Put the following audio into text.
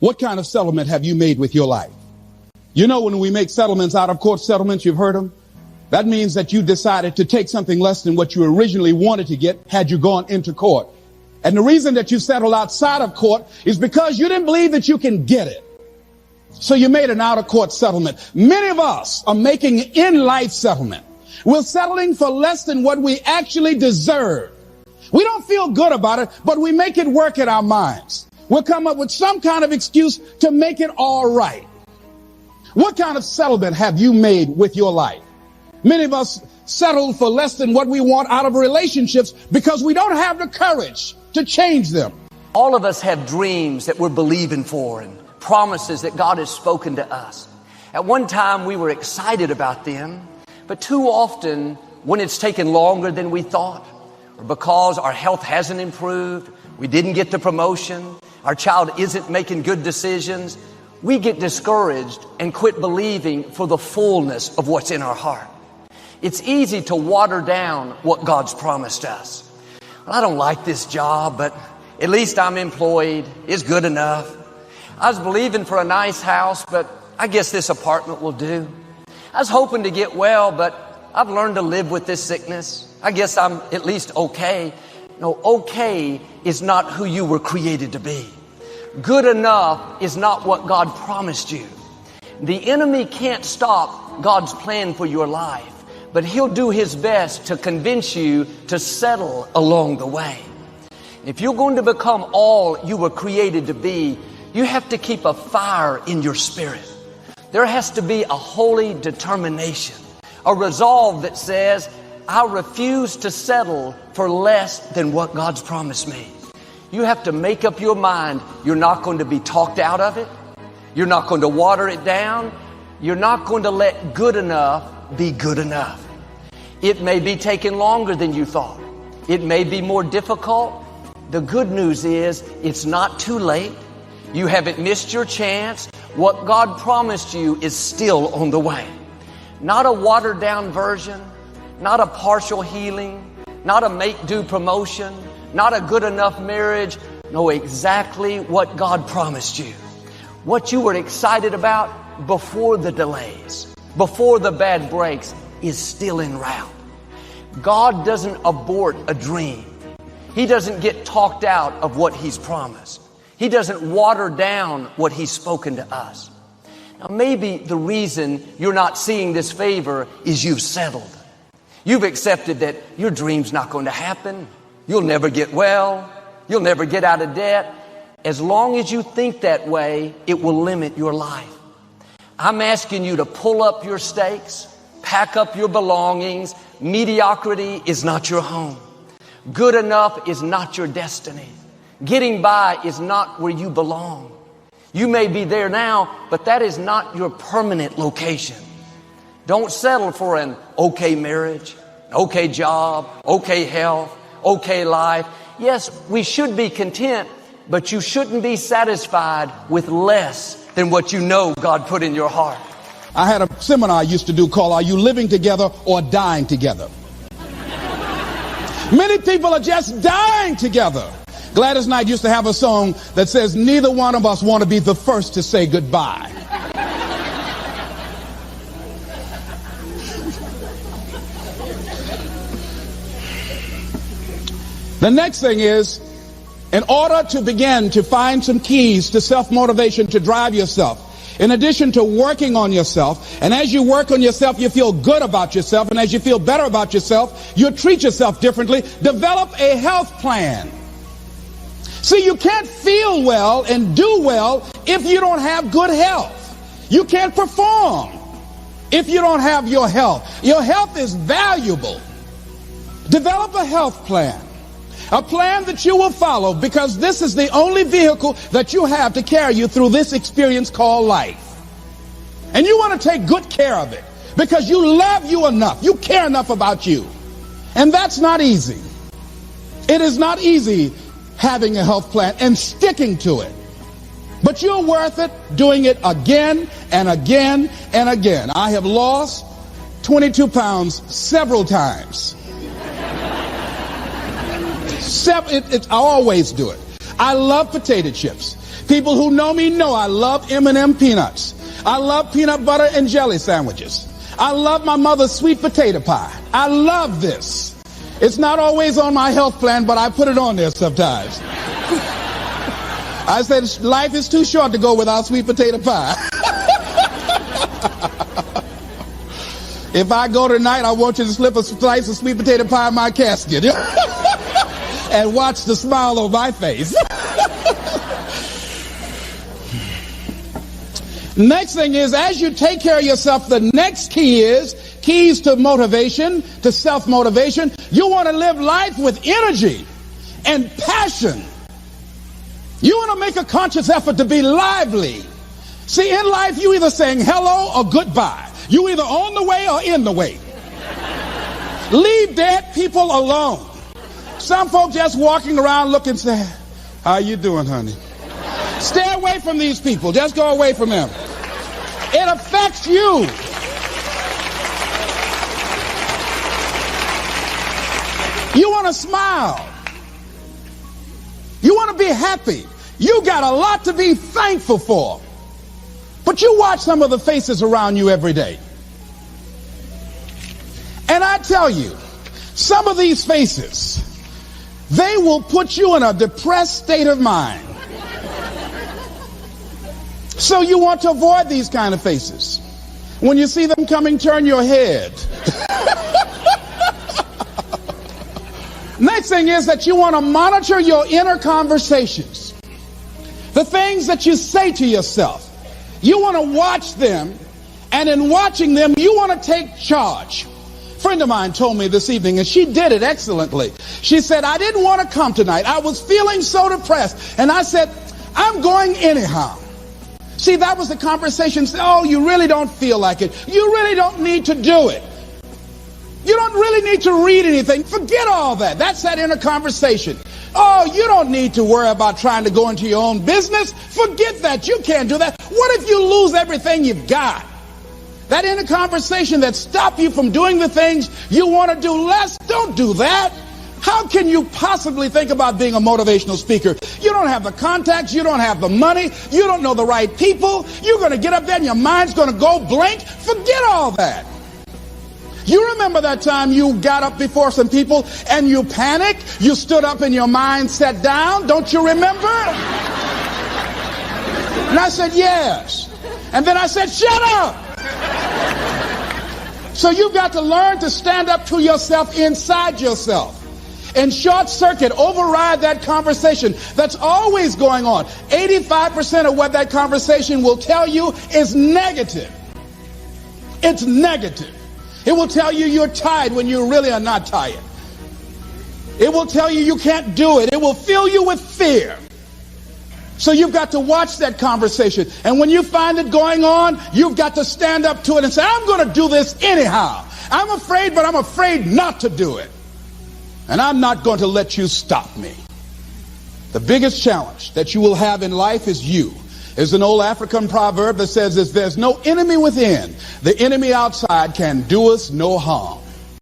What kind of settlement have you made with your life? You know, when we make settlements, out of court settlements, you've heard them. That means that you decided to take something less than what you originally wanted to get had you gone into court. And the reason that you settled outside of court is because you didn't believe that you can get it. So you made an out-of-court settlement. Many of us are making in-life settlement. We're settling for less than what we actually deserve. We don't feel good about it, but we make it work in our minds. We'll come up with some kind of excuse to make it all right. What kind of settlement have you made with your life? Many of us settle for less than what we want out of relationships because we don't have the courage to change them. All of us have dreams that we're believing for and promises that God has spoken to us. At one time we were excited about them, but too often when it's taken longer than we thought, or because our health hasn't improved, we didn't get the promotion, our child isn't making good decisions, we get discouraged and quit believing for the fullness of what's in our heart. It's easy to water down what God's promised us. Well, I don't like this job, but at least I'm employed. It's good enough. I was believing for a nice house, but I guess this apartment will do. I was hoping to get well, but I've learned to live with this sickness. I guess I'm at least okay. No, okay is not who you were created to be. Good enough is not what God promised you. The enemy can't stop God's plan for your life, but he'll do his best to convince you to settle along the way. If you're going to become all you were created to be, you have to keep a fire in your spirit. There has to be a holy determination, a resolve that says, I refuse to settle for less than what God's promised me. You have to make up your mind. You're not going to be talked out of it. You're not going to water it down. You're not going to let good enough be good enough. It may be taking longer than you thought. It may be more difficult. The good news is it's not too late. You haven't missed your chance. What God promised you is still on the way. Not a watered down version, not a partial healing, not a make-do promotion, not a good enough marriage. No, exactly what God promised you. What you were excited about before the delays, before the bad breaks, is still en route. God doesn't abort a dream. He doesn't get talked out of what He's promised. He doesn't water down what He's spoken to us. Now, maybe the reason you're not seeing this favor is you've settled. You've accepted that your dream's not going to happen. You'll never get well. You'll never get out of debt. As long as you think that way, it will limit your life. I'm asking you to pull up your stakes, pack up your belongings. Mediocrity is not your home. Good enough is not your destiny. Getting by is not where you belong. You may be there now, but that is not your permanent location. Don't settle for an okay marriage, okay job, okay health, okay life. Yes, we should be content, but you shouldn't be satisfied with less than what you know God put in your heart. I had a seminar I used to do called Are You Living Together or Dying Together? Many people are just dying together. Gladys Knight used to have a song that says, neither one of us want to be the first to say goodbye. The next thing is, in order to begin to find some keys to self-motivation to drive yourself, in addition to working on yourself, and as you work on yourself, you feel good about yourself, and as you feel better about yourself, you treat yourself differently. Develop a health plan. See, you can't feel well and do well if you don't have good health. You can't perform if you don't have your health. Your health is valuable. Develop a health plan. A plan that you will follow, because this is the only vehicle that you have to carry you through this experience called life. And you want to take good care of it because you love you enough. You care enough about you. And that's not easy. It is not easy having a health plan and sticking to it. But you're worth it doing it again and again and again. I have lost 22 pounds several times. I always do it. I love potato chips. People who know me know I love M&M peanuts. I love peanut butter and jelly sandwiches. I love my mother's sweet potato pie. I love this. It's not always on my health plan, but I put it on there sometimes. I said, life is too short to go without sweet potato pie. If I go tonight, I want you to slip a slice of sweet potato pie in my casket and watch the smile on my face. Next thing is, as you take care of yourself, the next key is keys to motivation, to self-motivation. You want to live life with energy and passion. You want to make a conscious effort to be lively. See, in life, you either saying hello or goodbye. You either on the way or in the way. Leave dead people alone. Some folks just walking around looking sad. How you doing, honey? Stay away from these people. Just go away from them. It affects you. You want to smile. You want to be happy. You got a lot to be thankful for. But you watch some of the faces around you every day. And I tell you, some of these faces, they will put you in a depressed state of mind. So you want to avoid these kind of faces. When you see them coming, turn your head. Next thing is that you want to monitor your inner conversations. The things that you say to yourself. You want to watch them, and in watching them, you want to take charge. A friend of mine told me this evening, and she did it excellently. She said, I didn't want to come tonight. I was feeling so depressed. And I said, I'm going anyhow. See, that was the conversation. Oh, you really don't feel like it. You really don't need to do it. You don't really need to read anything. Forget all that. That's that inner conversation. Oh, you don't need to worry about trying to go into your own business. Forget that. You can't do that. What if you lose everything you've got? That inner conversation that stops you from doing the things you want to do less, don't do that. How can you possibly think about being a motivational speaker? You don't have the contacts. You don't have the money. You don't know the right people. You're going to get up there and your mind's going to go blank. Forget all that. You remember that time you got up before some people and you panicked? You stood up and your mind sat down? Don't you remember? And I said, yes. And then I said, shut up. So you've got to learn to stand up to yourself inside yourself. And short circuit, override that conversation that's always going on. 85% of what that conversation will tell you is negative. It's negative. It will tell you you're tired when you really are not tired. It will tell you you can't do it. It will fill you with fear. So you've got to watch that conversation. And when you find it going on, you've got to stand up to it and say, I'm going to do this anyhow. I'm afraid, but I'm afraid not to do it. And I'm not going to let you stop me. The biggest challenge that you will have in life is you. There's an old African proverb that says, if there's no enemy within, the enemy outside can do us no harm.